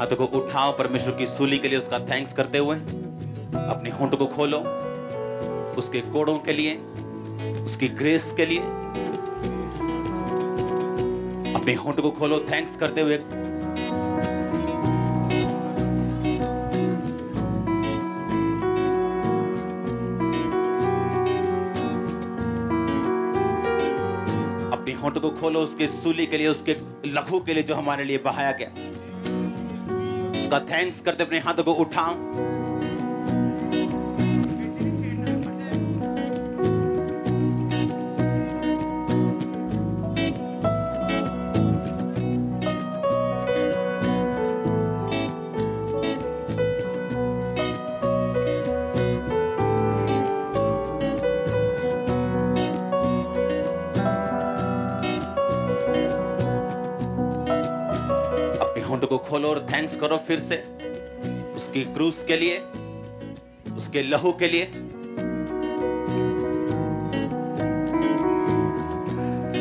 हाथों को उठाओ परमेश्वर की सूली के लिए, उसका थैंक्स करते हुए। अपने होंठ को खोलो उसके कोड़ों के लिए, उसकी ग्रेस के लिए। अपने होंठ को खोलो थैंक्स करते हुए। अपने होंठ को खोलो उसके सूली के लिए, उसके लहू के लिए जो हमारे लिए बहाया गया, उसका थैंक्स करते अपने हाथों को उठाओ। होंठ को खोलो और थैंक्स करो फिर से उसकी क्रूस के लिए, उसके लहू के लिए।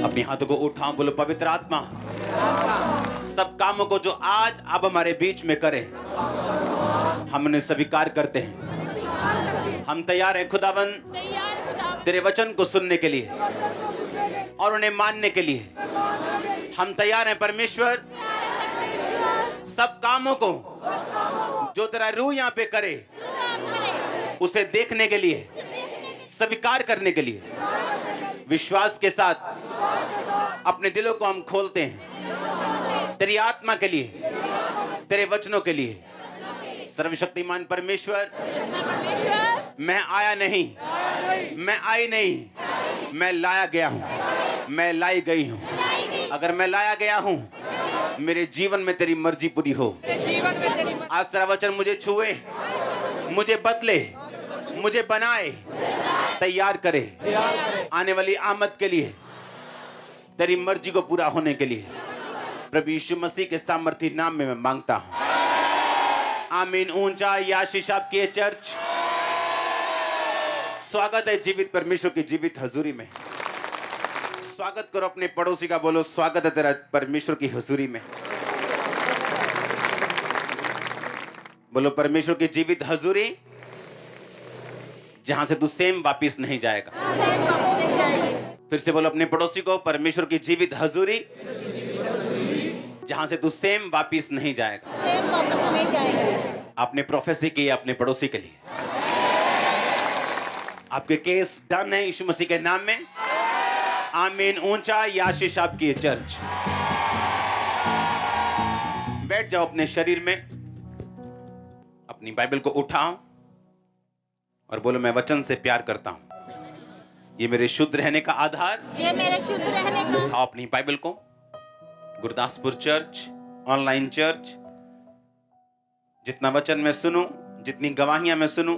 अपने हाथों को उठाओ, बोलो पवित्र आत्मा सब कामों को जो आज अब हमारे बीच में करे, हम उन्हें स्वीकार करते हैं। हम तैयार हैं खुदावन तेरे वचन को सुनने के लिए और उन्हें मानने के लिए। हम तैयार हैं परमेश्वर सब कामों को जो तेरा रूह यहाँ पे करे उसे देखने के लिए, स्वीकार करने के लिए। विश्वास के साथ अपने दिलों को हम खोलते हैं तेरी आत्मा के लिए, तेरे वचनों के लिए। सर्वशक्तिमान परमेश्वर, मैं आया नहीं, मैं आई नहीं, मैं लाया गया हूं, मैं लाई गई हूं। अगर मैं लाया गया हूं, मेरे जीवन में तेरी मर्जी पूरी हो। आज तेरा वचन मुझे छुए, मुझे बदले, मुझे बनाए, तैयार करे आने वाली आमद के लिए, तेरी मर्जी को पूरा होने के लिए। प्रभु यीशु मसीह के सामर्थी नाम में मैं मांगता हूं, आमीन। ऊंचा या आशीष आपकी है चर्च। स्वागत है जीवित परमेश्वर की जीवित हजूरी में। स्वागत करो अपने पड़ोसी का, बोलो स्वागत है तेरा परमेश्वर की हजूरी में। बोलो परमेश्वर की जीवित हजूरी जहां से तू सेम वापिस नहीं जाएगा। फिर से बोलो अपने पड़ोसी को, परमेश्वर की जीवित हजूरी जहां से तू सेम वापिस नहीं जाएगा। आपने प्रोफेसी की अपने पड़ोसी के लिए। आपके केस डन है यीशु मसीह के नाम में। आमीन। ऊंचा या आशीष आपकी है चर्च। बैठ जाओ अपने शरीर में, अपनी बाइबल को उठाओ और बोलो मैं वचन से प्यार करता हूं, ये मेरे शुद्ध रहने का आधार, ये मेरे शुद्ध रहने का। उठाओ अपनी बाइबल को। गुरदासपुर चर्च, ऑनलाइन चर्च, जितना वचन मैं सुनूं, जितनी गवाहियां मैं सुनूं,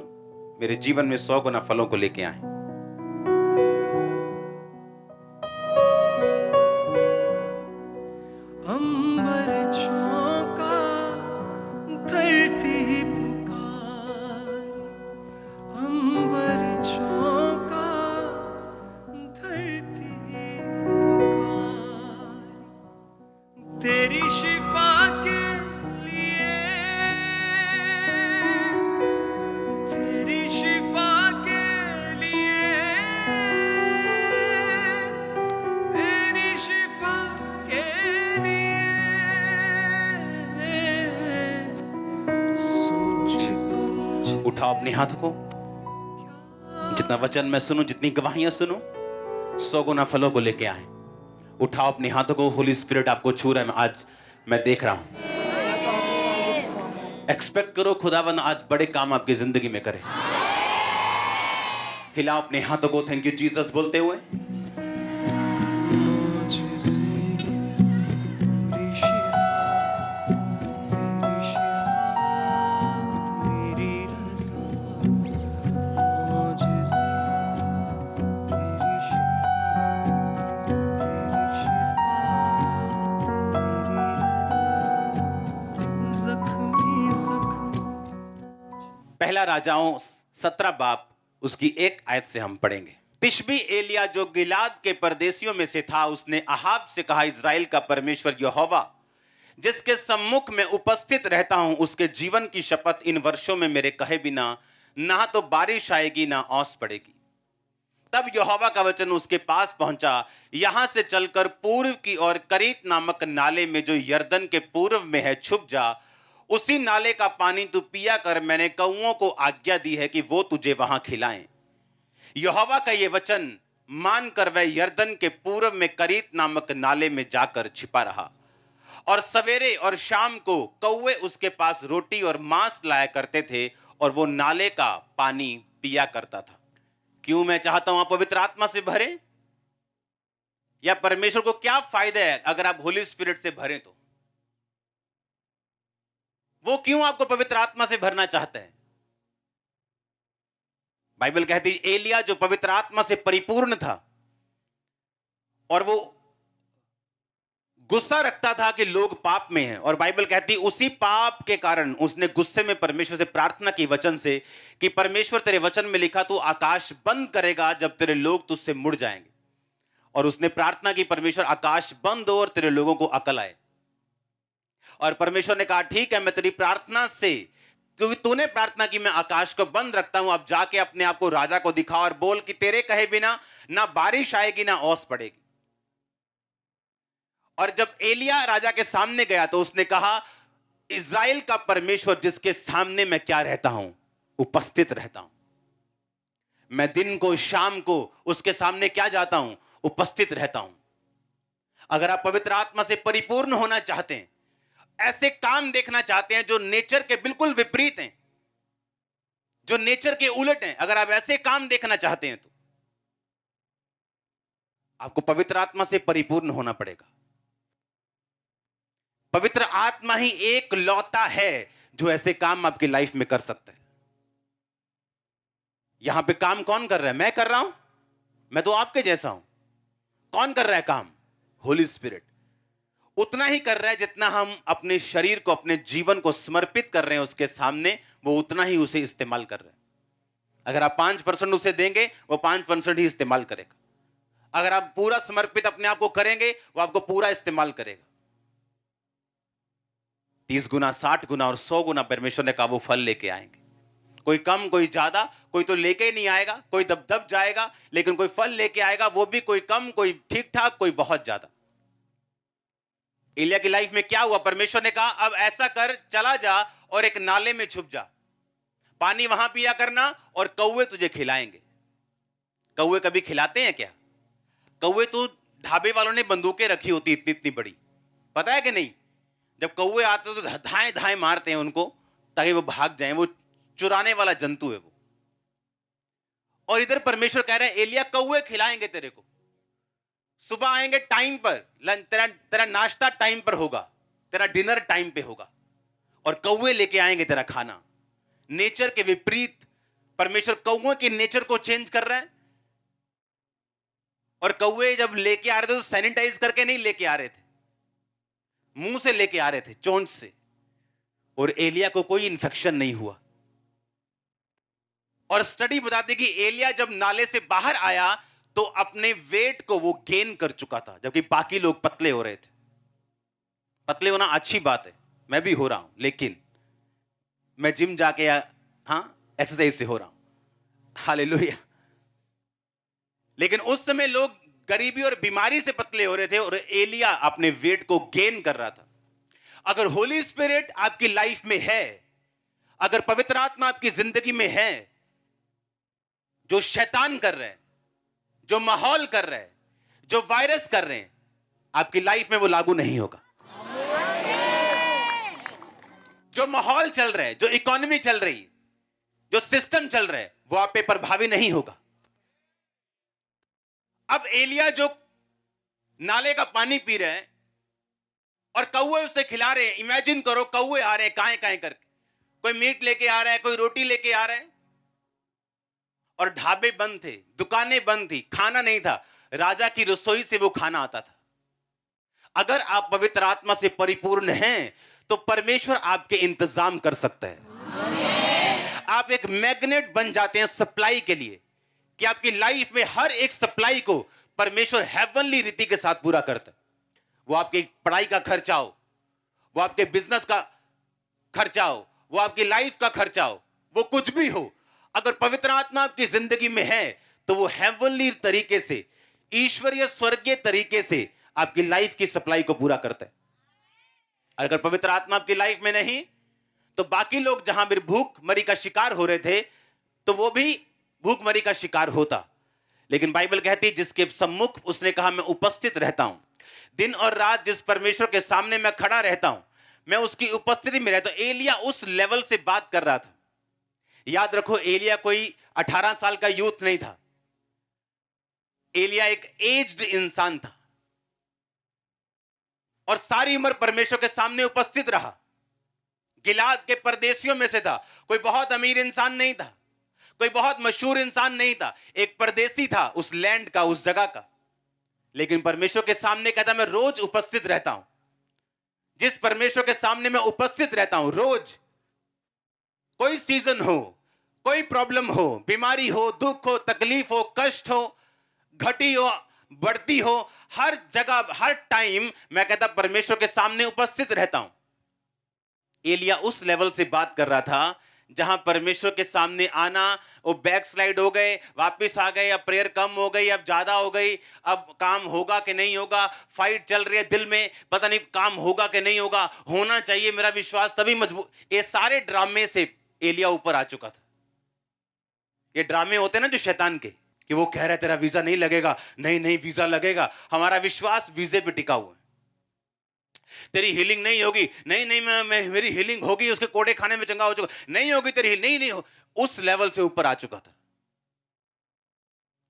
मेरे जीवन में 100 गुना फलों को लेके आए। उठाओ अपने हाथों को। जितना वचन मैं सुनूं, जितनी गवाहियां सुनूं, 100 गुना फलों को लेके आए। उठाओ अपने हाथों को। होली स्पिरिट आपको छू रहा है। आज मैं देख रहा हूं। एक्सपेक्ट करो खुदावन आज बड़े काम आपकी जिंदगी में करे। हिलाओ अपने हाथों को थैंक यू जीसस बोलते हुए। पहला राजाओं 17 बाब उसकी 1 आयत से हम पढ़ेंगे। तिशबी एलिया जो गिलाद के परदेशियों में से था, उसने अहाब से कहा, इज़राइल का परमेश्वर यहोवा जिसके सम्मुख में उपस्थित रहता हूं, उसके जीवन की शपथ इन वर्षों में मेरे कहे बिना ना तो बारिश आएगी ना ओस पड़ेगी। तब यहोवा का वचन उसके पास पहुंचा, यहां से चलकर पूर्व की ओर करीत नामक नाले में जो यरदन के पूर्व में है छुप जा। उसी नाले का पानी तू पिया कर, मैंने कौओं को आज्ञा दी है कि वो तुझे वहां खिलाएं। यहोवा का यह वचन मानकर वह यरदन के पूर्व में करीत नामक नाले में जाकर छिपा रहा, और सवेरे और शाम को कौवे उसके पास रोटी और मांस लाया करते थे, और वो नाले का पानी पिया करता था। क्यों मैं चाहता हूं आप पवित्र आत्मा से भरे? या परमेश्वर को क्या फायदा है अगर आप होली स्पिरिट से भरें? तो वो क्यों आपको पवित्र आत्मा से भरना चाहता है? बाइबल कहती है एलिया जो पवित्र आत्मा से परिपूर्ण था और वो गुस्सा रखता था कि लोग पाप में हैं, और बाइबल कहती उसी पाप के कारण उसने गुस्से में परमेश्वर से प्रार्थना की वचन से कि परमेश्वर तेरे वचन में लिखा तू आकाश बंद करेगा जब तेरे लोग तुझसे मुड़ जाएंगे। और उसने प्रार्थना की परमेश्वर आकाश बंद हो और तेरे लोगों को अकल आए। और परमेश्वर ने कहा ठीक है, मैं तेरी प्रार्थना से, क्योंकि तूने प्रार्थना की, मैं आकाश को बंद रखता हूं। अब जाके अपने आप को राजा को दिखा और बोल कि तेरे कहे बिना ना बारिश आएगी ना ओस पड़ेगी। और जब एलिया राजा के सामने गया तो उसने कहा इज़राइल का परमेश्वर जिसके सामने मैं क्या रहता हूं, उपस्थित रहता हूं। मैं दिन को शाम को उसके सामने क्या जाता हूं, उपस्थित रहता हूं। अगर आप पवित्र आत्मा से परिपूर्ण होना चाहते हैं, ऐसे काम देखना चाहते हैं जो नेचर के बिल्कुल विपरीत हैं, जो नेचर के उलट हैं, अगर आप ऐसे काम देखना चाहते हैं तो आपको पवित्र आत्मा से परिपूर्ण होना पड़ेगा। पवित्र आत्मा ही एक लौता है जो ऐसे काम आपकी लाइफ में कर सकता है। यहां पे काम कौन कर रहा है? मैं कर रहा हूं, मैं तो आपके जैसा हूं। कौन कर रहा है काम? होली स्पिरिट। उतना ही कर रहा है जितना हम अपने शरीर को, अपने जीवन को समर्पित कर रहे हैं उसके सामने, वो उतना ही उसे इस्तेमाल कर रहे हैं। अगर आप 5% उसे देंगे, वो 5% ही इस्तेमाल करेगा। अगर आप पूरा समर्पित अपने आप को करेंगे, वो आपको पूरा इस्तेमाल करेगा। 30 गुना, 60 गुना और 100 गुना परमेश्वर ने कहा वो फल लेके आएंगे। कोई कम, कोई ज्यादा, कोई तो लेके ही नहीं आएगा, कोई दब दब जाएगा, लेकिन कोई फल लेके आएगा, वो भी कोई कम, कोई ठीक ठाक, कोई बहुत ज्यादा। एलिया की लाइफ में क्या हुआ? परमेश्वर ने कहा अब ऐसा कर, चला जा और एक नाले में छुप जा, पानी वहां पिया करना और कौवे तुझे खिलाएंगे। कौवे कभी खिलाते हैं क्या? कौवे तो ढाबे वालों ने बंदूकें रखी होती इतनी इतनी बड़ी, पता है कि नहीं? जब कौवे आते तो धाए धाए मारते हैं उनको ताकि वो भाग जाएं। वो चुराने वाला जंतु है वो। और इधर परमेश्वर कह रहे हैं एलिया कौवे खिलाएंगे तेरे को, सुबह आएंगे टाइम पर, तेरा नाश्ता टाइम पर होगा, तेरा डिनर टाइम पे होगा, और कौवे लेके आएंगे तेरा खाना। नेचर के विपरीत परमेश्वर कौवे के नेचर को चेंज कर रहा है। और कौवे जब लेके आ रहे थे तो सैनिटाइज करके नहीं लेके आ रहे थे, मुंह से लेके आ रहे थे, चोंच से। और एलिया को कोई इंफेक्शन नहीं हुआ। और स्टडी बताती कि एलिया जब नाले से बाहर आया तो अपने वेट को वो गेन कर चुका था, जबकि बाकी लोग पतले हो रहे थे। पतले होना अच्छी बात है, मैं भी हो रहा हूं, लेकिन मैं जिम जाके एक्सरसाइज से हो रहा हूं, हालेलुया। लेकिन उस समय लोग गरीबी और बीमारी से पतले हो रहे थे और एलिया अपने वेट को गेन कर रहा था। अगर होली स्पिरिट आपकी लाइफ में है, अगर पवित्र आत्मा आपकी जिंदगी में है, जो शैतान कर रहे हैं, जो माहौल कर रहे हैं, जो वायरस कर रहे हैं, आपकी लाइफ में वो लागू नहीं होगा। जो माहौल चल रहा है, जो इकोनॉमी चल रही है, जो सिस्टम चल रहा है, वो आप पे प्रभावी नहीं होगा। अब एलिया जो नाले का पानी पी रहे हैं और कौवे उसे खिला रहे हैं। इमेजिन करो, कौवे आ रहे हैं काएं काएं करके, कोई मीट लेके आ रहा है, कोई रोटी लेके आ रहा है, और ढाबे बंद थे, दुकानें बंद थी, खाना नहीं था। राजा की रसोई से वो खाना आता था। अगर आप पवित्र आत्मा से परिपूर्ण हैं तो परमेश्वर आपके इंतजाम कर सकता है। आप एक मैग्नेट बन जाते हैं सप्लाई के लिए, कि आपकी लाइफ में हर एक सप्लाई को परमेश्वर हेवनली रीति के साथ पूरा करता है। वो आपकी पढ़ाई का खर्चा हो, वो आपके बिजनेस का खर्चा हो, वो आपकी लाइफ का खर्चा हो, वो कुछ भी हो, अगर पवित्र आत्मा आपकी जिंदगी में है तो वो हेवनली तरीके से, ईश्वरीय स्वर्गीय तरीके से आपकी लाइफ की सप्लाई को पूरा करता है। अगर पवित्र आत्मा आपकी लाइफ में नहीं तो बाकी लोग जहां भी भूखमरी का शिकार हो रहे थे तो वो भी भूखमरी का शिकार होता। लेकिन बाइबल कहती है जिसके सम्मुख उसने कहा मैं उपस्थित रहता हूं, दिन और रात जिस परमेश्वर के सामने मैं खड़ा रहता हूं, मैं उसकी उपस्थिति में रहता हूं। एलिया उस लेवल से बात कर रहा था। याद रखो, एलिया कोई 18 साल का यूथ नहीं था, एलिया एक एज्ड इंसान था और सारी उम्र परमेश्वर के सामने उपस्थित रहा। गिलाद के परदेशियों में से था, कोई बहुत अमीर इंसान नहीं था, कोई बहुत मशहूर इंसान नहीं था, एक परदेसी था उस लैंड का, उस जगह का। लेकिन परमेश्वर के सामने कहता मैं रोज उपस्थित रहता हूं। जिस परमेश्वर के सामने मैं उपस्थित रहता हूं रोज, कोई सीजन हो, कोई प्रॉब्लम हो, बीमारी हो, दुख हो, तकलीफ हो, कष्ट हो, घटी हो, बढ़ती हो, हर जगह हर टाइम मैं कहता परमेश्वर के सामने उपस्थित रहता हूं। एलिया उस लेवल से बात कर रहा था जहां परमेश्वर के सामने आना, वो बैकस्लाइड हो गए, वापस आ गए, अब प्रेयर कम हो गई, अब ज्यादा हो गई, अब काम होगा कि नहीं होगा, फाइट चल रही है दिल में, पता नहीं काम होगा कि नहीं होगा, होना चाहिए मेरा विश्वास तभी मजबूत। ये सारे ड्रामे से एलिया ऊपर आ चुका था। ये ड्रामे होते ना जो शैतान के, कि वो कह रहा है तेरा वीजा नहीं लगेगा, नहीं नहीं वीजा लगेगा, हमारा विश्वास वीजे पे टिका हुआ है। तेरी हीलिंग नहीं होगी, नहीं नहीं मैं मेरी हीलिंग होगी, उसके कोड़े खाने में चंगा हो चुका, नहीं होगी तेरी हीलिंग, नहीं नहीं हो। उस लेवल से ऊपर आ चुका था।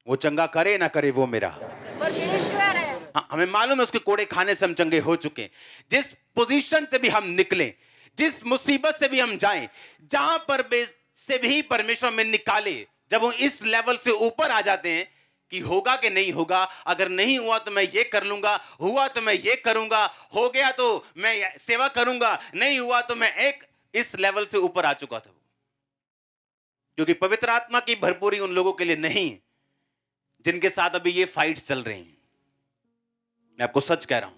वो चंगा करे ना करे वो मेरा परमेश्वर है। हाँ, हमें मालूम है उसके कोड़े खाने से हम चंगे हो चुके। जिस पोजीशन से भी हम निकले, जिस मुसीबत से भी हम जाएं, जहां पर से भी परमेश्वर में निकाले, जब वो इस लेवल से ऊपर आ जाते हैं कि होगा कि नहीं होगा, अगर नहीं हुआ तो मैं ये कर लूंगा, हुआ तो मैं ये करूंगा, हो गया तो मैं सेवा करूंगा, नहीं हुआ तो मैं एक, इस लेवल से ऊपर आ चुका था वो। क्योंकि पवित्र आत्मा की भरपूरी उन लोगों के लिए नहीं जिनके साथ अभी ये फाइट चल रही हैं। मैं आपको सच कह रहा हूं,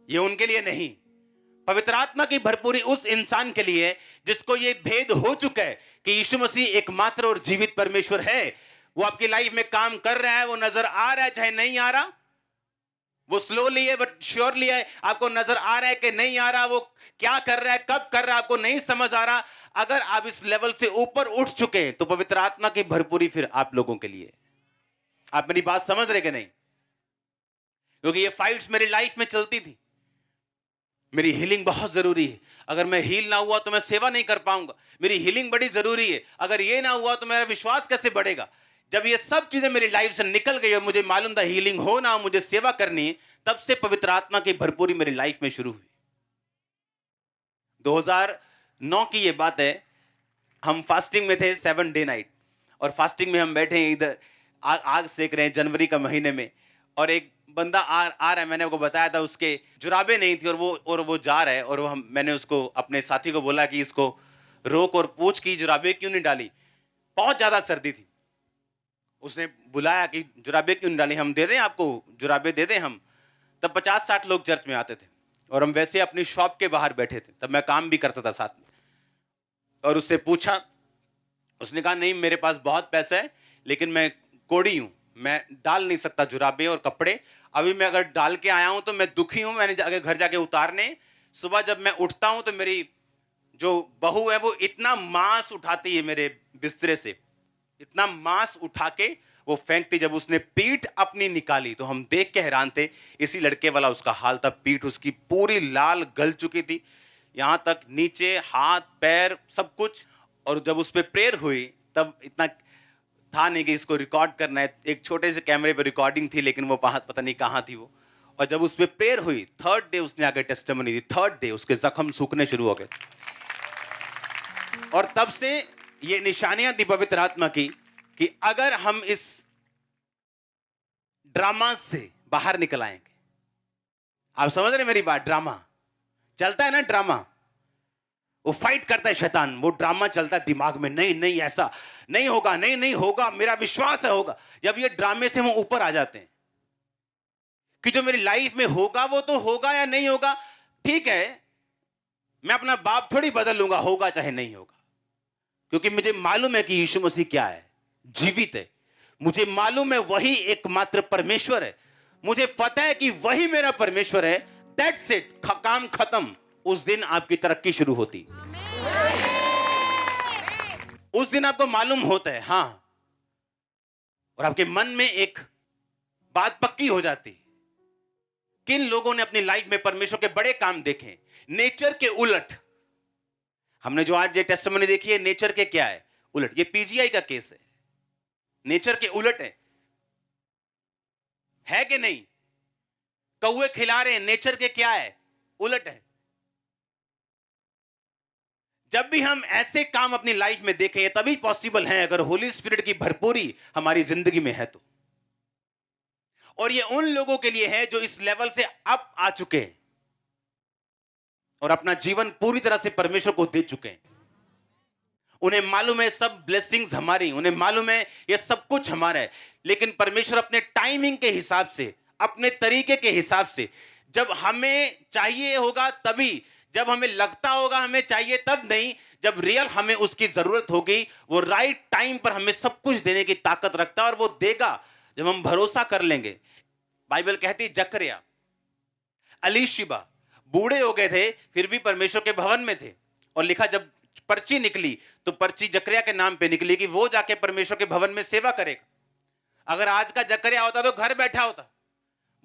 ये उनके लिए नहीं। पवित्र आत्मा की भरपूरी उस इंसान के लिए जिसको ये भेद हो चुका है कि यीशु मसीह एकमात्र और जीवित परमेश्वर है। वो आपकी लाइफ में काम कर रहा है, वो नजर आ रहा है चाहे नहीं आ रहा, वो स्लोली है बट श्योरली है, आपको नजर आ रहा है कि नहीं आ रहा, वो क्या कर रहा है, कब कर रहा है, आपको नहीं समझ आ रहा। अगर आप इस लेवल से ऊपर उठ चुके हैं तो पवित्र आत्मा की भरपूरी फिर आप लोगों के लिए। आप मेरी बात समझ रहे कि नहीं? क्योंकि ये फाइट्स मेरी लाइफ में चलती थी। मेरी हीलिंग बहुत जरूरी है, अगर मैं हील ना हुआ तो मैं सेवा नहीं कर पाऊंगा, मेरी हीलिंग बड़ी जरूरी है, अगर ये ना हुआ तो मेरा विश्वास कैसे बढ़ेगा। जब ये सब चीजें मेरी लाइफ से निकल गई और मुझे मालूम था हीलिंग हो ना हो, मुझे सेवा करनी है, तब से पवित्र आत्मा की भरपूरी मेरी लाइफ में शुरू हुई। 2009 की ये बात है, हम फास्टिंग में थे 7 डे नाइट, और फास्टिंग में हम बैठे हैं, इधर आग सेक रहे हैं जनवरी का महीने में, और एक बंदा आ रहा है। मैंने आपको बताया था उसके जुराबे नहीं थी और वो जा रहा है, और मैंने उसको अपने साथी को बोला कि इसको रोक और पूछ कि जुराबे क्यों नहीं डाली। बहुत ज्यादा सर्दी थी। उसने बुलाया कि जुराबे क्यों नहीं डाली, हम दे दें आपको, जुराबे दे दें हम। तब 50-60 लोग चर्च में आते थे और हम वैसे अपनी शॉप के बाहर बैठे थे, तब मैं काम भी करता था साथ में। और उससे पूछा, उसने कहा नहीं मेरे पास बहुत पैसा है लेकिन मैं कोड़ी हूं, मैं डाल नहीं सकता जुराबे और कपड़े, अभी मैं अगर डाल के आया हूं तो मैं दुखी हूं, मैंने घर जाके उतारने। सुबह जब मैं उठता हूं तो मेरी जो बहू है वो इतना मांस उठाती है मेरे बिस्तरे से, इतना मांस उठा के वो फेंकती। जब उसने पीठ अपनी निकाली तो हम देख के हैरान थे। इसी लड़के वाला उसका हाल था, पीठ उसकी पूरी लाल गल चुकी थी, यहां तक नीचे हाथ पैर सब कुछ। और जब उस पर प्रेयर हुई तब इतना था नहीं कि इसको रिकॉर्ड करना है, एक छोटे से कैमरे पर रिकॉर्डिंग थी, लेकिन वो पता नहीं कहां थी वो। और जब उस पर प्रेयर हुई, 3rd डे उसने आगे टेस्टिमनी दी, 3rd डे उसके जख्म सूखने शुरू हो गए। और तब से ये निशानियां थी पवित्र आत्मा की कि अगर हम इस ड्रामा से बाहर निकल आएंगे। आप समझ रहे मेरी बात? ड्रामा चलता है ना, ड्रामा वो फाइट करता है शैतान, वो ड्रामा चलता है दिमाग में, नहीं नहीं ऐसा नहीं होगा, नहीं नहीं होगा, मेरा विश्वास है होगा। जब ये ड्रामे से हम ऊपर आ जाते हैं कि जो मेरी लाइफ में होगा वो तो होगा या नहीं होगा, ठीक है, मैं अपना बाप थोड़ी बदल लूंगा, होगा चाहे नहीं होगा, क्योंकि मुझे मालूम है कि यीशु मसीह क्या है, जीवित है। मुझे मालूम है वही एकमात्र परमेश्वर है। मुझे पता है कि वही मेरा परमेश्वर है। दैट्स इट, काम खत्म। उस दिन आपकी तरक्की शुरू होती, उस दिन आपको मालूम होता है, हां, और आपके मन में एक बात पक्की हो जाती। किन लोगों ने अपनी लाइफ में परमेश्वर के बड़े काम देखे, नेचर के उलट। हमने जो आज ये टेस्टिमनी देखी है, नेचर के क्या है उलट। ये पीजीआई का केस है, नेचर के उलट है कि नहीं? कौवे खिला रहे हैं, नेचर के क्या है, उलट है। जब भी हम ऐसे काम अपनी लाइफ में देखें, तभी पॉसिबल है अगर होली स्पिरिट की भरपूरी हमारी जिंदगी में है तो। और ये उन लोगों के लिए है जो इस लेवल से अप आ चुके हैं और अपना जीवन पूरी तरह से परमेश्वर को दे चुके हैं। उन्हें मालूम है सब ब्लेसिंग्स हमारी, उन्हें मालूम है ये सब कुछ हमारा है, लेकिन परमेश्वर अपने टाइमिंग के हिसाब से, अपने तरीके के हिसाब से, जब हमें चाहिए होगा तभी, जब हमें लगता होगा हमें चाहिए तब नहीं, जब रियल हमें उसकी जरूरत होगी, वो राइट टाइम पर हमें सब कुछ देने की ताकत रखता है और वो देगा जब हम भरोसा कर लेंगे। बाइबल कहती जकरिया, अलीशिबा बूढ़े हो गए थे फिर भी परमेश्वर के भवन में थे, और लिखा जब पर्ची निकली तो पर्ची जकरिया के नाम पे निकली कि वो जाके परमेश्वर के भवन में सेवा करेगा। अगर आज का जकरिया होता तो घर बैठा होता,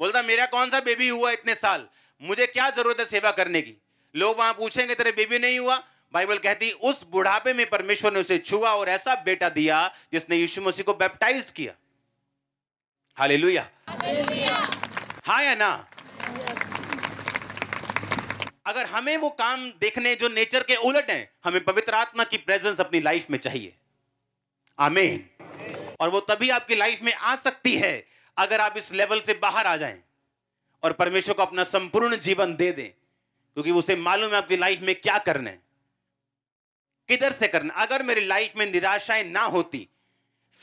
बोलता मेरा कौन सा बेबी हुआ इतने साल, मुझे क्या जरूरत है सेवा करने की। लोग वहां पूछेंगे तेरे बेबी नहीं हुआ, बाइबल कहती उस बुढ़ापे में परमेश्वर ने उसे छुआ और ऐसा बेटा दिया जिसने यीशु मसीह को बैप्टाइज किया। हालेलुया, हाँ या ना? अगर हमें वो काम देखने जो नेचर के उलट हैं, हमें पवित्र आत्मा की प्रेजेंस अपनी लाइफ में चाहिए। आमीन। और वो तभी आपकी लाइफ में आ सकती है अगर आप इस लेवल से बाहर आ जाएं और परमेश्वर को अपना संपूर्ण जीवन दे दें, क्योंकि उसे मालूम है आपकी लाइफ में क्या करना है, किधर से करना। अगर मेरी लाइफ में निराशाएं ना होती,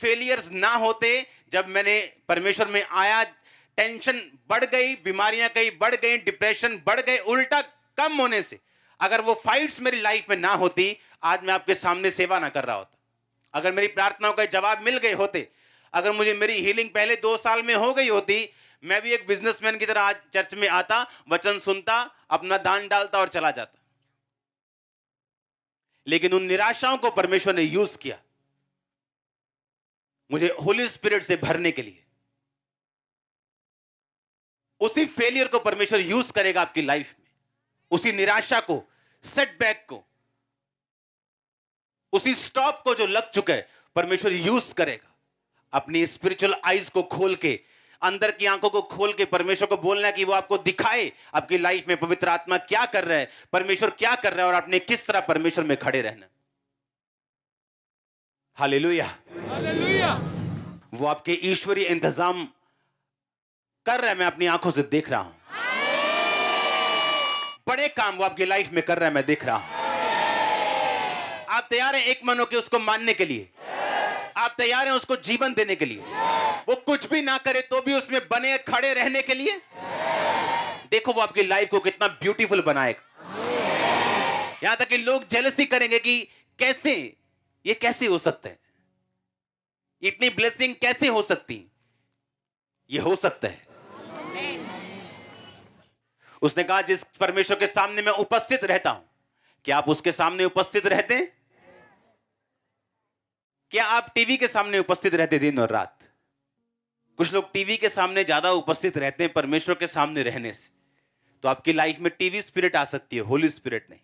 फेलियर्स ना होते, जब मैंने परमेश्वर में आया, टेंशन बढ़ गई, बीमारियां कई बढ़ गई, डिप्रेशन बढ़ गए, उल्टा कम होने से, अगर वो फाइट्स मेरी लाइफ में ना होती, आज मैं आपके सामने सेवा ना कर रहा होता। अगर मेरी प्रार्थनाओं का जवाब मिल गए होते, अगर मुझे मेरी हीलिंग पहले 2 साल में हो गई होती, मैं भी एक बिजनेसमैन की तरह आज चर्च में आता, वचन सुनता, अपना दान डालता और चला जाता। लेकिन उन निराशाओं को परमेश्वर ने यूज किया मुझे होली स्पिरिट से भरने के लिए। उसी फेलियर को परमेश्वर यूज करेगा आपकी लाइफ में, उसी निराशा को, सेटबैक को, उसी स्टॉप को जो लग चुका है, परमेश्वर यूज करेगा। अपनी स्पिरिचुअल आईज को खोल के, अंदर की आंखों को खोल के परमेश्वर को बोलना कि वो आपको दिखाए आपकी लाइफ में पवित्र आत्मा क्या कर रहा है, परमेश्वर क्या कर रहा है, और आपने किस तरह परमेश्वर में खड़े रहना। Hallelujah, hallelujah. वो आपके ईश्वरीय इंतजाम कर रहा है, मैं अपनी आंखों से देख रहा हूं। बड़े काम वो आपकी लाइफ में कर रहा है, मैं देख रहा हूं। आप तैयार हैं एक मन होकर उसको मानने के लिए? आप तैयार हैं उसको जीवन देने के लिए? वो कुछ भी ना करे तो भी उसमें बने खड़े रहने के लिए? देखो वो आपकी लाइफ को कितना ब्यूटीफुल बनाएगा। यहां तक कि लोग जेलसी करेंगे कि कैसे ये कैसे हो सकता है, इतनी ब्लेसिंग कैसे हो सकती। ये हो सकता है। उसने कहा जिस परमेश्वर के सामने मैं उपस्थित रहता हूं, क्या आप उसके सामने उपस्थित रहते हैं? क्या आप टीवी के सामने उपस्थित रहते दिन और रात? कुछ लोग टीवी के सामने ज्यादा उपस्थित रहते हैं परमेश्वर के सामने रहने से। तो आपकी लाइफ में टीवी स्पिरिट आ सकती है, होली स्पिरिट नहीं।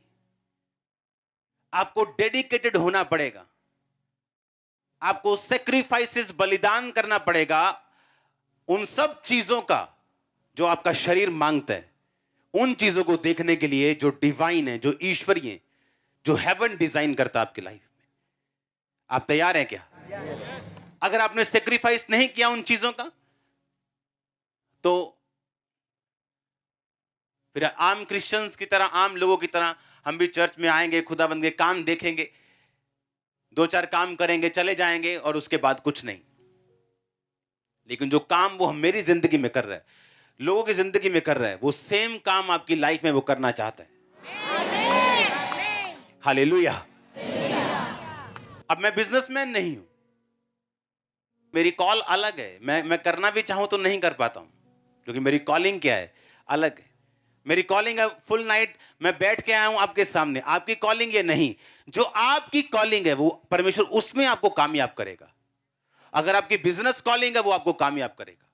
आपको डेडिकेटेड होना पड़ेगा, आपको सेक्रीफाइसेस, बलिदान करना पड़ेगा उन सब चीजों का जो आपका शरीर मांगता है, उन चीजों को देखने के लिए जो डिवाइन है, जो ईश्वरीय है, जो हेवन डिजाइन करता है आपकी लाइफ में। आप तैयार हैं क्या? अगर आपने सेक्रीफाइस नहीं किया उन चीजों का, तो फिर आम क्रिश्चियंस की तरह, आम लोगों की तरह हम भी चर्च में आएंगे, खुदाबंद के काम देखेंगे, 2-4 काम करेंगे, चले जाएंगे और उसके बाद कुछ नहीं। लेकिन जो काम वो मेरी जिंदगी में कर रहा है, लोगों की जिंदगी में कर रहा है, वो सेम काम आपकी लाइफ में वो करना चाहता है। हालेलुया। अब मैं बिजनेसमैन नहीं हूं, मेरी कॉल अलग है। मैं करना भी चाहूं तो नहीं कर पाता हूं, क्योंकि मेरी कॉलिंग क्या है, अलग है। मेरी कॉलिंग है फुल नाइट मैं बैठ के आया हूं आपके सामने। आपकी कॉलिंग ये नहीं। जो आपकी कॉलिंग है वो परमेश्वर उसमें आपको कामयाब करेगा। अगर आपकी बिजनेस कॉलिंग है वो आपको कामयाब करेगा।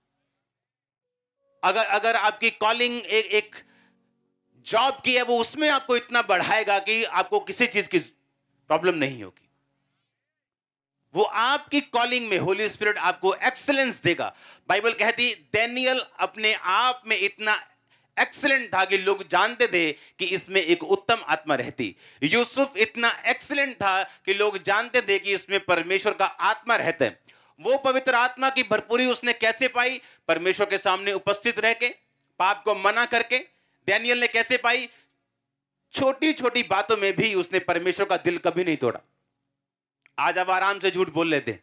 अगर अगर आपकी कॉलिंग एक जॉब की है, वो उसमें आपको इतना बढ़ाएगा कि आपको किसी चीज की प्रॉब्लम नहीं होगी। वो आपकी कॉलिंग में होली स्पिरिट आपको एक्सीलेंस देगा। बाइबल कहती दानियेल अपने आप में इतना एक्सीलेंट था कि लोग जानते थे कि इसमें एक उत्तम आत्मा रहती। यूसुफ इतना एक्सीलेंट था कि लोग जानते थे कि इसमें परमेश्वर का आत्मा रहता है। वो पवित्र आत्मा की भरपूरी उसने कैसे पाई? परमेश्वर के सामने उपस्थित रह के, पाप को मना करके। दानियेल ने कैसे पाई? छोटी छोटी बातों में भी उसने परमेश्वर का दिल कभी नहीं तोड़ा। आज आप आराम से झूठ बोल लेते।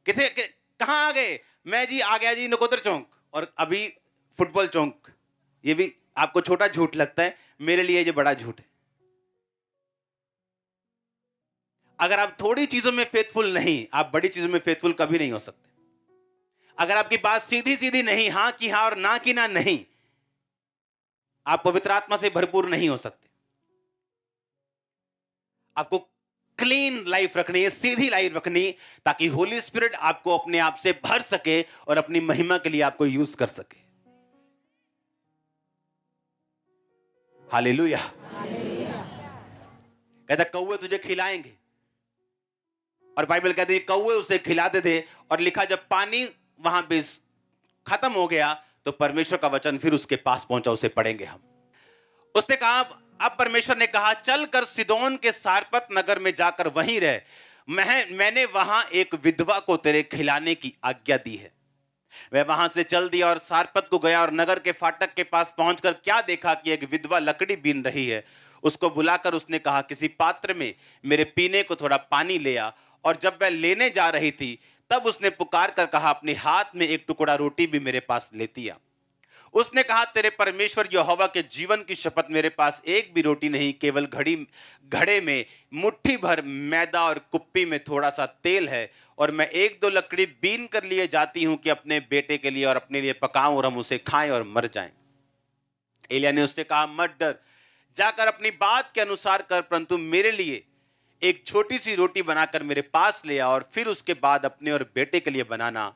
कहां आ गए? मैं जी आ गया जी नकोदर चौक, और अभी फुटबॉल चौक। ये भी आपको छोटा झूठ लगता है, मेरे लिए ये बड़ा झूठ है। अगर आप थोड़ी चीजों में फेथफुल नहीं, आप बड़ी चीजों में फेथफुल कभी नहीं हो सकते। अगर आपकी बात सीधी सीधी नहीं, हां की हां और ना की ना नहीं, आप पवित्र आत्मा से भरपूर नहीं हो सकते। आपको क्लीन लाइफ रखनी है, सीधी लाइफ रखनी, ताकि होली स्पिरिट आपको अपने आप से भर सके और अपनी महिमा के लिए आपको यूज कर सके। हालेलुया। कहता कौवे तुझे खिलाएंगे, और बाइबल कहती है कौवे उसे खिलाते थे। और लिखा जब पानी वहां पे खत्म हो गया तो परमेश्वर का वचन फिर उसके पास पहुंचा। उसे पढ़ेंगे हम। उसने कहा, अब परमेश्वर ने कहा चल कर सिदोन के सारपत नगर में जाकर वहीं रह। मैंने वहां एक विधवा को तेरे खिलाने की आज्ञा दी है। वह वहां से चल दिया और सारपत को गया, और नगर के फाटक के पास पहुंचकर क्या देखा कि एक विधवा लकड़ी बीन रही है। उसको बुलाकर उसने कहा, किसी पात्र में मेरे पीने को थोड़ा पानी ले आ। और जब वह लेने जा रही थी तब उसने पुकार कर कहा, अपने हाथ में एक टुकड़ा रोटी भी मेरे पास लेती आ। उसने कहा, तेरे परमेश्वर यहोवा के जीवन की शपथ, मेरे पास एक भी रोटी नहीं, केवल घड़े में मुट्ठी भर मैदा और कुप्पी में थोड़ा सा तेल है। और मैं एक दो लकड़ी बीन कर लिए जाती हूं कि अपने बेटे के लिए और अपने लिए पकाऊं और हम उसे खाएं और मर जाएं। एलिय्याह ने उससे कहा, मत डर, जाकर अपनी बात के अनुसार कर, परंतु मेरे लिए एक छोटी सी रोटी बनाकर मेरे पास ले आ, और फिर उसके बाद अपने और बेटे के लिए बनाना।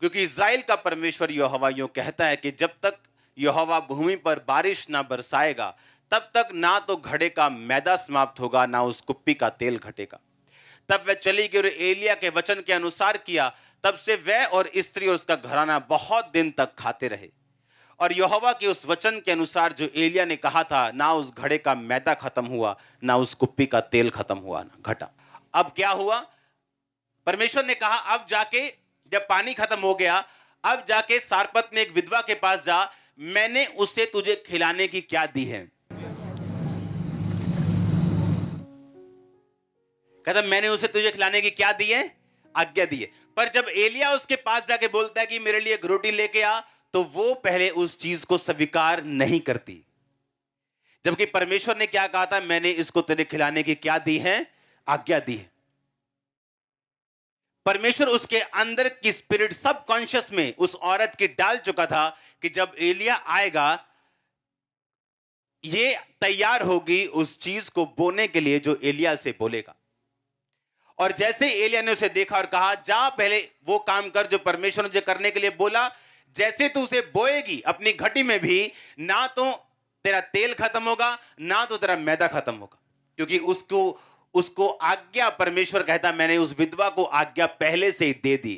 क्योंकि इज़राइल का परमेश्वर यहोवा यूं कहता है कि जब तक यहोवा भूमि पर बारिश ना बरसाएगा तब तक ना तो घड़े का मैदा समाप्त होगा, ना उस कुप्पी का तेल घटेगा। तब वह चली गई और एलिय्याह के वचन के अनुसार किया। तब से वह और स्त्री और उसका घराना बहुत दिन तक खाते रहे। और यहोवा के उस वचन के अनुसार जो एलिय्याह ने कहा था, ना उस घड़े का मैदा खत्म हुआ, ना उस कुप्पी का तेल खत्म हुआ, ना घटा। अब क्या हुआ? परमेश्वर ने कहा, अब जाके जब पानी खत्म हो गया, अब जाके सारपत में एक विधवा के पास जा, मैंने उसे तुझे खिलाने की क्या दी है? कहता मैंने उसे तुझे खिलाने की क्या दी है? आज्ञा दी है। पर जब एलिय्याह उसके पास जाके बोलता है कि मेरे लिए एक रोटी लेके आ, तो वो पहले उस चीज को स्वीकार नहीं करती। जबकि परमेश्वर ने क्या कहा था? मैंने इसको तेरे खिलाने की क्या दी है? आज्ञा दी है। परमेश्वर उसके अंदर की स्पिरिट सबकॉन्शियस में उस औरत की डाल चुका था कि जब एलिय्याह आएगा, ये तैयार होगी उस चीज को बोने के लिए जो एलिय्याह से बोलेगा। और जैसे एलिय्याह ने उसे देखा और कहा, जा पहले वो काम कर जो परमेश्वर ने तुझे करने के लिए बोला। जैसे तू उसे बोएगी अपनी घटी में भी, ना तो तेरा तेल खत्म होगा, ना तो तेरा मैदा खत्म होगा, क्योंकि उसको आज्ञा, परमेश्वर कहता मैंने उस विधवा को आज्ञा पहले से ही दे दी।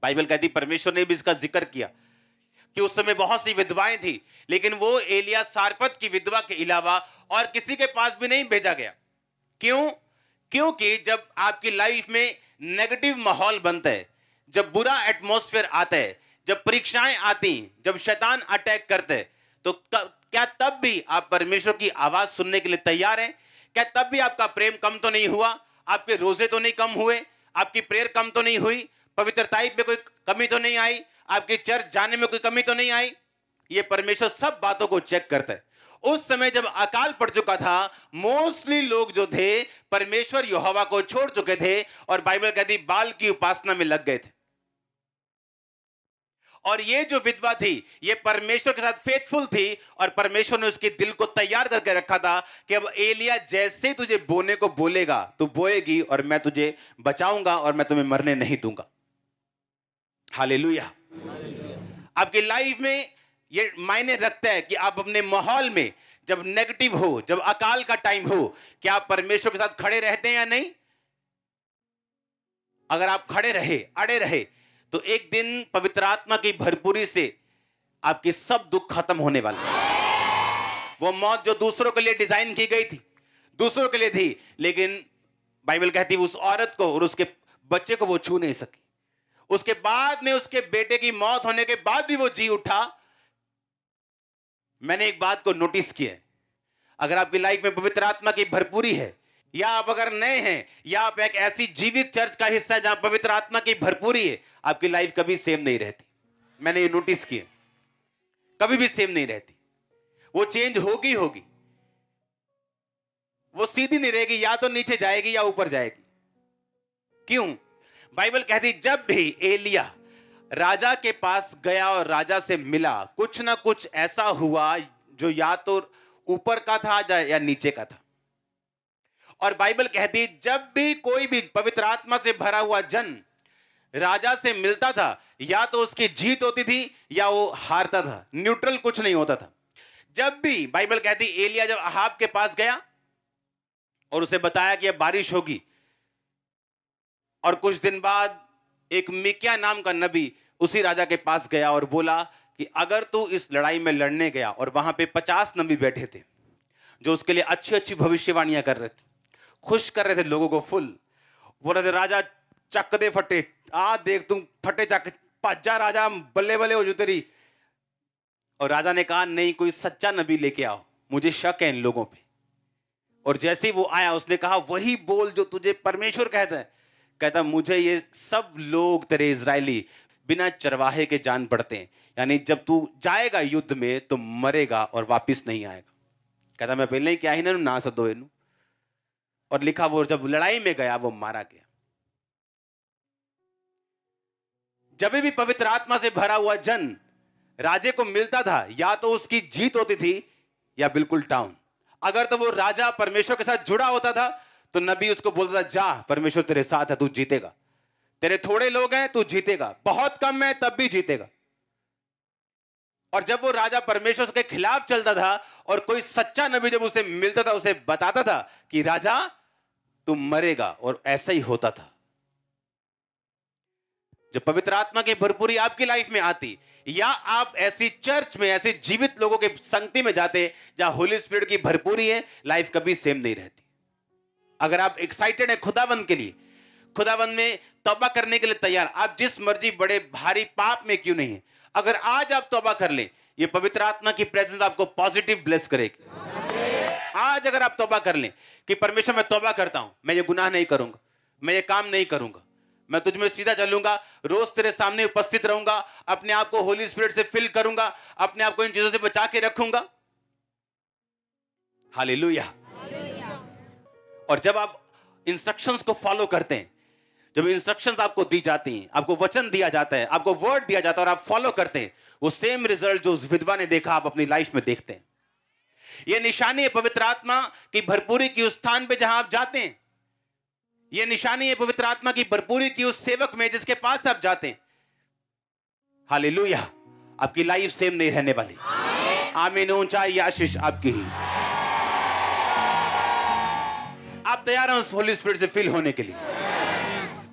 बाइबल कहती परमेश्वर ने भी इसका जिक्र किया कि उस समय बहुत सी विधवाएं थी, लेकिन वो एलिय्याह सारपत की विधवा के अलावा और किसी के पास भी नहीं भेजा गया। क्यों? क्योंकि जब आपकी लाइफ में नेगेटिव माहौल बनता है, जब बुरा एटमॉस्फेयर आता है, जब परीक्षाएं आती, जब शैतान अटैक करते हैं, तो क्या तब भी आप परमेश्वर की आवाज सुनने के लिए तैयार हैं? क्या तब भी आपका प्रेम कम तो नहीं हुआ? आपके रोजे तो नहीं कम हुए? आपकी प्रेयर कम तो नहीं हुई? पवित्रताई में कोई कमी तो नहीं आई? आपके चर्च जाने में कोई कमी तो नहीं आई? ये परमेश्वर सब बातों को चेक करता है। उस समय जब अकाल पड़ चुका था, मोस्टली लोग जो थे परमेश्वर यहोवा को छोड़ चुके थे और बाइबल कहती बाल की उपासना में लग गए थे। और ये जो विधवा थी, ये परमेश्वर के साथ फेथफुल थी और परमेश्वर ने उसके दिल को तैयार करके रखा था कि अब एलिया जैसे ही तुझे बोने को बोलेगा तू बोएगी और मैं तुझे बचाऊंगा और मैं तुम्हें मरने नहीं दूंगा। हालेलुया। आपकी लाइफ में ये मायने रखता है कि आप अपने माहौल में जब नेगेटिव हो, जब अकाल का टाइम हो, क्या आप परमेश्वर के साथ खड़े रहते हैं या नहीं। अगर आप खड़े रहे, अड़े रहे, तो एक दिन पवित्र आत्मा की भरपूरी से आपके सब दुख खत्म होने वाले हैं। वो मौत जो दूसरों के लिए डिजाइन की गई थी, दूसरों के लिए थी, लेकिन बाइबल कहती है उस औरत को और उसके बच्चे को वो छू नहीं सकी। उसके बाद में उसके बेटे की मौत होने के बाद भी वो जी उठा। मैंने एक बात को नोटिस किया, अगर आपकी लाइफ में पवित्र आत्मा की भरपूरी है, या आप अगर नए हैं, या आप एक ऐसी जीवित चर्च का हिस्सा है जहां पवित्र आत्मा की भरपूरी है, आपकी लाइफ कभी सेम नहीं रहती। मैंने ये नोटिस किया, कभी भी सेम नहीं रहती। वो चेंज होगी होगी, वो सीधी नहीं रहेगी, या तो नीचे जाएगी या ऊपर जाएगी। क्यों? बाइबल कहती जब भी एलिया राजा के पास गया और राजा से मिला, कुछ ना कुछ ऐसा हुआ जो या तो ऊपर का था या नीचे का था। और बाइबल कहती जब भी कोई भी पवित्र आत्मा से भरा हुआ जन राजा से मिलता था, या तो उसकी जीत होती थी या वो हारता था, न्यूट्रल कुछ नहीं होता था। जब भी बाइबल कहती एलिया जब अहाब के पास गया और उसे बताया कि अब बारिश होगी, और कुछ दिन बाद एक मिक्या नाम का नबी उसी राजा के पास गया और बोला कि अगर तू इस लड़ाई में लड़ने गया, और वहां पे 50 नबी बैठे थे जो उसके लिए अच्छी अच्छी भविष्यवाणियां कर रहे थे, खुश कर रहे थे लोगों को फुल। बोल रहे थे राजा चक दे फटे, आ देख तुम फटे चक, भज्जा राजा, बल्ले बल्ले हो जो तेरी। और राजा ने कहा नहीं, कोई सच्चा नबी लेके आओ, मुझे शक है इन लोगों पे। और जैसे ही वो आया उसने कहा वही बोल जो तुझे परमेश्वर कहता है। कहता मुझे ये सब लोग तेरे इजरायली बिना चरवाहे के जान पड़ते हैं, यानी जब तू जाएगा युद्ध में तो मरेगा और वापिस नहीं आएगा। कहता मैं पहले ही क्या ही ना सदो इनू। और लिखा वो जब लड़ाई में गया वो मारा गया। जब भी पवित्र आत्मा से भरा हुआ जन राजे को मिलता था, या तो उसकी जीत होती थी या बिल्कुल डाउन। अगर तो वो राजा परमेश्वर के साथ जुड़ा होता था तो नबी उसको बोलता था जा परमेश्वर तेरे साथ है, तू जीतेगा। तेरे थोड़े लोग हैं तू जीतेगा, बहुत कम है तब भी जीतेगा। और जब वो राजा परमेश्वर के खिलाफ चलता था और कोई सच्चा नबी जब उसे मिलता था, उसे बताता था कि राजा तू मरेगा, और ऐसा ही होता था। जब पवित्र आत्मा की भरपूरी आपकी लाइफ में आती, या आप ऐसी चर्च में ऐसे जीवित लोगों के संगति में जाते जहां होली स्पिरिट की भरपूरी है, लाइफ कभी सेम नहीं रहती। अगर आप एक्साइटेड हैं खुदाबंद के लिए, खुदाबंद में तौबा करने के लिए तैयार, आप जिस मर्जी बड़े भारी पाप में क्यों नहीं है, अगर आज आप तौबा कर लें, ये पवित्र आत्मा की प्रेजेंस आपको पॉजिटिव ब्लेस करेगी। आज अगर आप तौबा कर लें कि परमेश्वर मैं तौबा करता हूं, मैं ये गुनाह नहीं करूंगा, मैं ये काम नहीं करूंगा, मैं तुझ में सीधा चलूंगा, रोज तेरे सामने उपस्थित रहूंगा, अपने आप को होली स्पिरिट से फिल करूंगा, अपने आप को इन चीजों से बचा के रखूंगा। हालेलुया। और जब आप इंस्ट्रक्शंस को फॉलो करते हैं, जब इंस्ट्रक्शंस आपको दी जाती हैं, आपको वचन दिया जाता है, आपको वर्ड दिया जाता है और आप फॉलो करते हैं, वो सेम रिजल्ट जो उस विधवा ने देखा आप अपनी लाइफ में देखते हैं। यह निशानी है पवित्र आत्मा की भरपूरी की उस स्थान पे जहां आप जाते हैं। यह निशानी है पवित्र आत्मा की भरपूरी की उस सेवक में जिसके पास आप जाते हैं। हालेलुया। आपकी लाइफ सेम नहीं रहने वाली। आमीन। ऊंचाई आशीष आपकी ही। आप तैयार हैं उस होली स्पिरिट से फिल होने के लिए?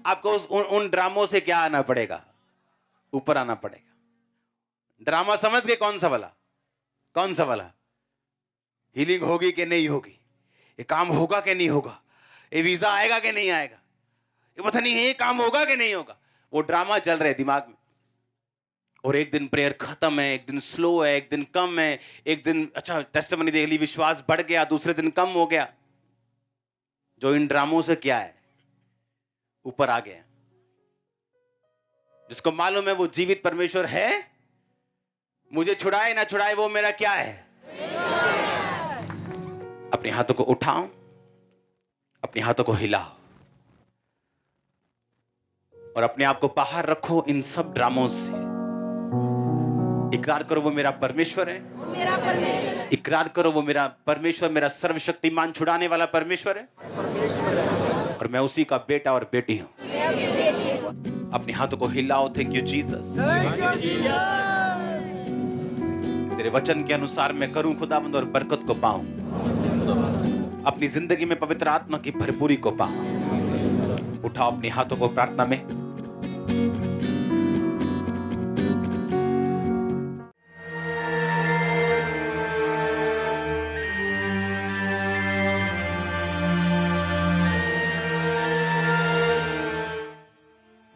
आपको उन ड्रामों से क्या आना पड़ेगा? ऊपर आना पड़ेगा। ड्रामा समझ गए? कौन सा वाला? कौन सा वाला? हीलिंग होगी कि नहीं होगी, ये काम होगा कि नहीं होगा, ये वीजा आएगा कि नहीं आएगा, ये पता नहीं ये काम होगा कि नहीं होगा। वो ड्रामा चल रहे दिमाग में। और एक दिन प्रेयर खत्म है, एक दिन स्लो है, एक दिन कम है, एक दिन अच्छा टेस्टिमनी देख ली, विश्वास बढ़ गया, दूसरे दिन कम हो गया। जो इन ड्रामों से क्या है, ऊपर आ गया। जिसको मालूम है वो जीवित परमेश्वर है, मुझे छुड़ाए ना छुड़ाए वो मेरा क्या है। अपने हाथों को उठाओ, अपने हाथों को हिलाओ और अपने आप को बाहर रखो इन सब ड्रामों से। इकरार करो वो मेरा परमेश्वर है, मेरा परमेश्वर। इकरार करो वो मेरा परमेश्वर मेरा सर्वशक्तिमान छुड़ाने वाला परमेश्वर है और मैं उसी का बेटा और बेटी हूं। अपने हाथों को हिलाओ। Thank you Jesus. तेरे वचन के अनुसार मैं करूं खुदावंद और बरकत को पाऊं, अपनी जिंदगी में पवित्र आत्मा की भरपूरी को पाऊं। उठाओ अपने हाथों को प्रार्थना में।